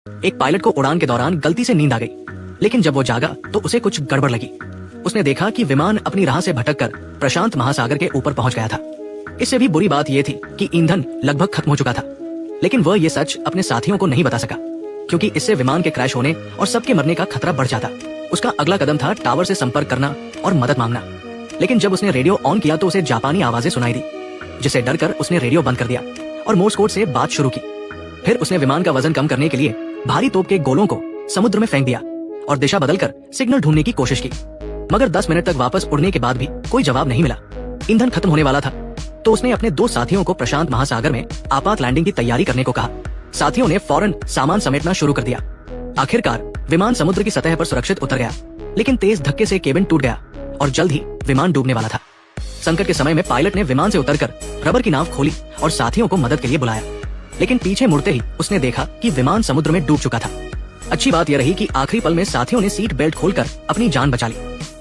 एक पायलट को उड़ान के दौरान गलती से नींद आ गई, लेकिन जब वो जागा तो उसे कुछ गड़बड़ लगी। उसने देखा कि विमान अपनी राह से भटककर प्रशांत महासागर के ऊपर पहुंच गया था। इससे भी बुरी बात यह थी कि ईंधन लगभग खत्म हो चुका था, लेकिन वह ये सच अपने साथियों को नहीं बता सका, क्योंकि इससे विमान के क्रैश होने और सबके मरने का खतरा बढ़ जाता। उसका अगला कदम था टावर से संपर्क करना और मदद मांगना, लेकिन जब उसने रेडियो ऑन किया तो उसे जापानी आवाजें सुनाई दी, जिससे डरकर उसने रेडियो बंद कर दिया और मोर्स कोड से बात शुरू की। फिर उसने विमान का वजन कम करने के लिए भारी तोप के गोलों को समुद्र में फेंक दिया और दिशा बदलकर सिग्नल ढूंढने की कोशिश की, मगर 10 मिनट तक वापस उड़ने के बाद भी कोई जवाब नहीं मिला। ईंधन खत्म होने वाला था, तो उसने अपने 2 साथियों को प्रशांत महासागर में आपात लैंडिंग की तैयारी करने को कहा। साथियों ने फौरन सामान समेटना शुरू कर दिया। आखिरकार विमान समुद्र की सतह पर सुरक्षित उतर गया, लेकिन तेज धक्के से केबिन टूट गया और जल्द ही विमान डूबने वाला था। संकट के समय में पायलट ने विमान से उतरकर रबर की नाव खोली और साथियों को मदद के लिए बुलाया, लेकिन पीछे मुड़ते ही उसने देखा कि विमान समुद्र में डूब चुका था। अच्छी बात यह रही कि आखिरी पल में साथियों ने सीट बेल्ट खोलकर अपनी जान बचा ली।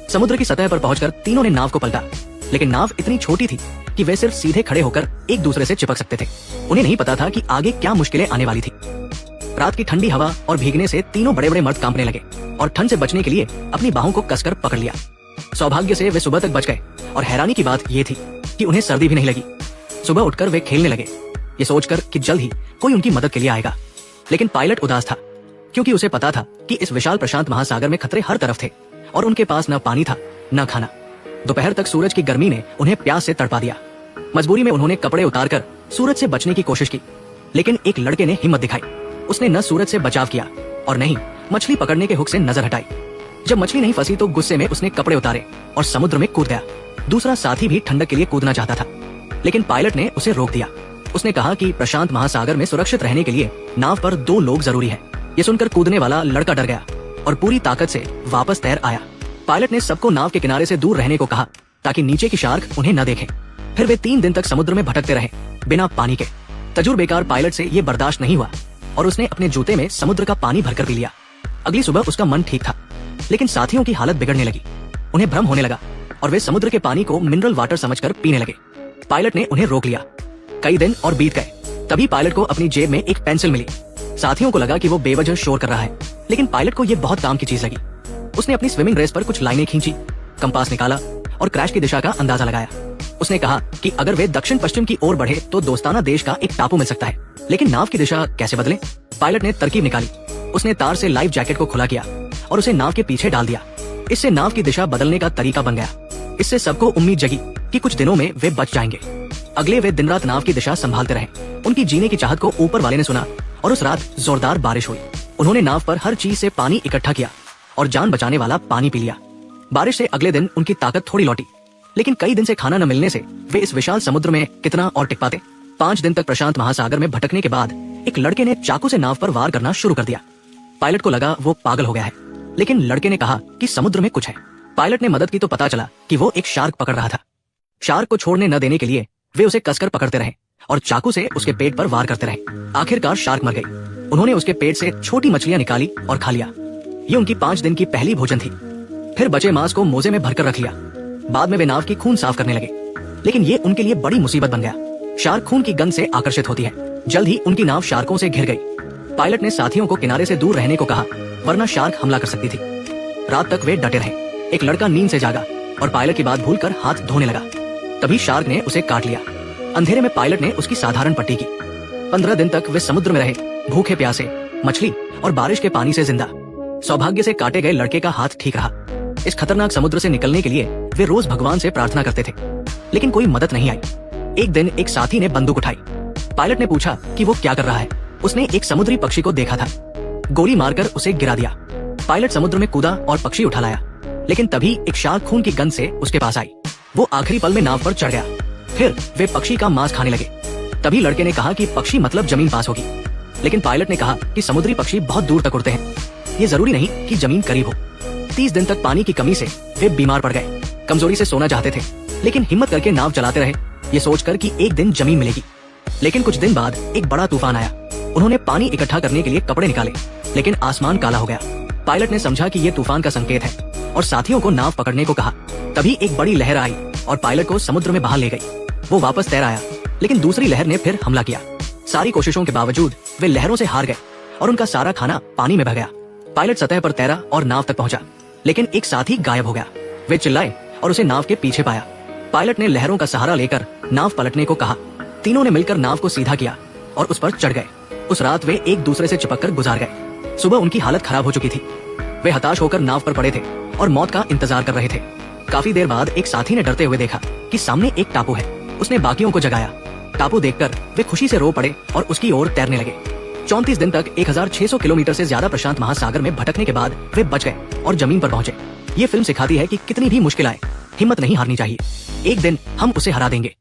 समुद्र की सतह पर पहुंचकर तीनों ने नाव को पलटा, लेकिन नाव इतनी छोटी थी कि वे सिर्फ सीधे खड़े होकर एक दूसरे से चिपक सकते थे। उन्हें नहीं पता था कि आगे क्या मुश्किलें आने वाली थी। रात की ठंडी हवा और भीगने से तीनों बड़े बड़े मर्द कांपने लगे और ठंड से बचने के लिए अपनी बाहों को कसकर पकड़ लिया। सौभाग्य से वे सुबह तक बच गए और हैरानी की बात यह थी कि उन्हें सर्दी भी नहीं लगी। सुबह उठकर वे खेलने लगे, ये सोचकर कि जल्द ही कोई उनकी मदद के लिए आएगा। लेकिन पायलट उदास था, क्योंकि उसे पता था कि इस विशाल प्रशांत महासागर में खतरे हर तरफ थे और उनके पास न पानी था न खाना। दोपहर तक सूरज की गर्मी ने उन्हें प्यास से तड़पा दिया। मजबूरी में उन्होंने कपड़े उतारकर सूरज से बचने की कोशिश की, लेकिन एक लड़के ने हिम्मत दिखाई। उसने न सूरज से बचाव किया और न ही मछली पकड़ने के हुक से नजर हटाई। जब मछली नहीं फंसी तो गुस्से में उसने कपड़े उतारे और समुद्र में कूद गया। दूसरा साथी भी ठंडक के लिए कूदना चाहता था, लेकिन पायलट ने उसे रोक दिया। उसने कहा कि प्रशांत महासागर में सुरक्षित रहने के लिए नाव पर 2 लोग जरूरी है। ये सुनकर कूदने वाला लड़का डर गया और पूरी ताकत से वापस तैर आया। पायलट ने सबको नाव के किनारे से दूर रहने को कहा, ताकि नीचे की शार्क उन्हें न देखे। फिर वे 3 दिन तक समुद्र में भटकते रहे बिना पानी के। तजुर्बेकार पायलट से ये बर्दाश्त नहीं हुआ और उसने अपने जूते में समुद्र का पानी भरकर पी लिया। अगली सुबह उसका मन ठीक था, लेकिन साथियों की हालत बिगड़ने लगी। उन्हें भ्रम होने लगा और वे समुद्र के पानी को मिनरल वाटर समझकर पीने लगे। पायलट ने उन्हें रोक लिया। कई दिन और बीत गए। तभी पायलट को अपनी जेब में एक पेंसिल मिली। साथियों को लगा कि वो बेवजह शोर कर रहा है, लेकिन पायलट को ये बहुत काम की चीज लगी। उसने अपनी स्विमिंग ड्रेस पर कुछ लाइनें खींची, कंपास निकाला और क्रैश की दिशा का अंदाजा लगाया। उसने कहा कि अगर वे दक्षिण पश्चिम की ओर बढ़े तो दोस्ताना देश का एक टापू मिल सकता है, लेकिन नाव की दिशा कैसे बदले? पायलट ने तरकीब निकाली। उसने तार से लाइफ जैकेट को खुला किया और उसे नाव के पीछे डाल दिया। इससे नाव की दिशा बदलने का तरीका बन गया। इससे सबको उम्मीद जगी कि कुछ दिनों में वे बच जाएंगे। अगले वे दिन रात नाव की दिशा संभालते रहे। उनकी जीने की चाहत को ऊपर वाले ने सुना और उस रात जोरदार बारिश हुई। उन्होंने नाव पर हर चीज से पानी इकट्ठा किया और जान बचाने वाला पानी पी लिया। बारिश से अगले दिन उनकी ताकत थोड़ी लौटी, लेकिन कई दिन से खाना न मिलने से वे इस विशाल समुद्र में कितना और टिक पाते। 5 दिन तक प्रशांत महासागर में भटकने के बाद एक लड़के ने चाकू से नाव पर वार करना शुरू कर दिया। पायलट को लगा वो पागल हो गया है, लेकिन लड़के ने कहा कि समुद्र में कुछ है। पायलट ने मदद की तो पता चला कि वो एक शार्क पकड़ रहा था। शार्क को छोड़ने न देने के लिए वे उसे कसकर पकड़ते रहे और चाकू से उसके पेट पर वार करते रहे। आखिरकार शार्क मर गई। उन्होंने उसके पेट से छोटी मछलियां निकाली और खा लिया। ये उनकी 5 दिन की पहली भोजन थी। फिर बचे मांस को मोजे में भरकर रख लिया। बाद में वे नाव की खून साफ करने लगे, लेकिन ये उनके लिए बड़ी मुसीबत बन गया। शार्क खून की गंध से आकर्षित होती है। जल्द ही उनकी नाव शार्कों से घिर गई। पायलट ने साथियों को किनारे से दूर रहने को कहा, वरना शार्क हमला कर सकती थी। रात तक वे डटे रहे। एक लड़का नींद से जागा और पायलट की बात भूलकर हाथ धोने लगा। तभी शार्क ने उसे काट लिया। अंधेरे में पायलट ने उसकी साधारण पट्टी की। 15 दिन तक वे समुद्र में रहे, भूखे प्यासे, मछली और बारिश के पानी से जिंदा। सौभाग्य से काटे गए लड़के का हाथ ठीक रहा। इस खतरनाक समुद्र से निकलने के लिए वे रोज भगवान से प्रार्थना करते थे, लेकिन कोई मदद नहीं आई। एक दिन एक साथी ने बंदूक उठाई। पायलट ने पूछा कि वो क्या कर रहा है। उसने एक समुद्री पक्षी को देखा था। गोली मारकर उसे गिरा दिया। पायलट समुद्र में कूदा और पक्षी उठा लाया, लेकिन तभी एक शार्क खून की गंध से उसके पास आई। वो आखिरी पल में नाव पर चढ़ गया। फिर वे पक्षी का मांस खाने लगे। तभी लड़के ने कहा कि पक्षी मतलब जमीन पास होगी, लेकिन पायलट ने कहा कि समुद्री पक्षी बहुत दूर तक उड़ते हैं, ये जरूरी नहीं कि जमीन करीब हो। 30 दिन तक पानी की कमी से वे बीमार पड़ गए। कमजोरी से सोना चाहते थे, लेकिन हिम्मत करके नाव चलाते रहे, ये सोचकर कि एक दिन जमीन मिलेगी। लेकिन कुछ दिन बाद एक बड़ा तूफान आया। उन्होंने पानी इकट्ठा करने के लिए कपड़े निकाले, लेकिन आसमान काला हो गया। पायलट ने समझा कि ये तूफान का संकेत है और साथियों को नाव पकड़ने को कहा। तभी एक बड़ी लहर आई और पायलट को समुद्र में बहा ले गई। वो वापस तैर आया, लेकिन दूसरी लहर ने फिर हमला किया। सारी कोशिशों के बावजूद वे लहरों से हार गए और उनका सारा खाना पानी में बह गया। पायलट सतह पर तैरा और नाव तक पहुंचा, लेकिन एक साथी गायब हो गया। वे चिल्लाए और उसे नाव के पीछे पाया। पायलट ने लहरों का सहारा लेकर नाव पलटने को कहा। तीनों ने मिलकर नाव को सीधा किया और उस पर चढ़ गए। उस रात वे एक दूसरे से चिपक कर गुजार गए। सुबह उनकी हालत खराब हो चुकी थी। वे हताश होकर नाव पर पड़े थे और मौत का इंतजार कर रहे थे। काफी देर बाद एक साथी ने डरते हुए देखा कि सामने एक टापू है। उसने बाकियों को जगाया। टापू देखकर वे खुशी से रो पड़े और उसकी ओर तैरने लगे। 34 दिन तक 1600 किलोमीटर से ज्यादा प्रशांत महासागर में भटकने के बाद वे बच गए और जमीन पर पहुंचे। ये फिल्म सिखाती है कि कितनी भी मुश्किल आए, हिम्मत नहीं हारनी चाहिए। एक दिन हम उसे हरा देंगे।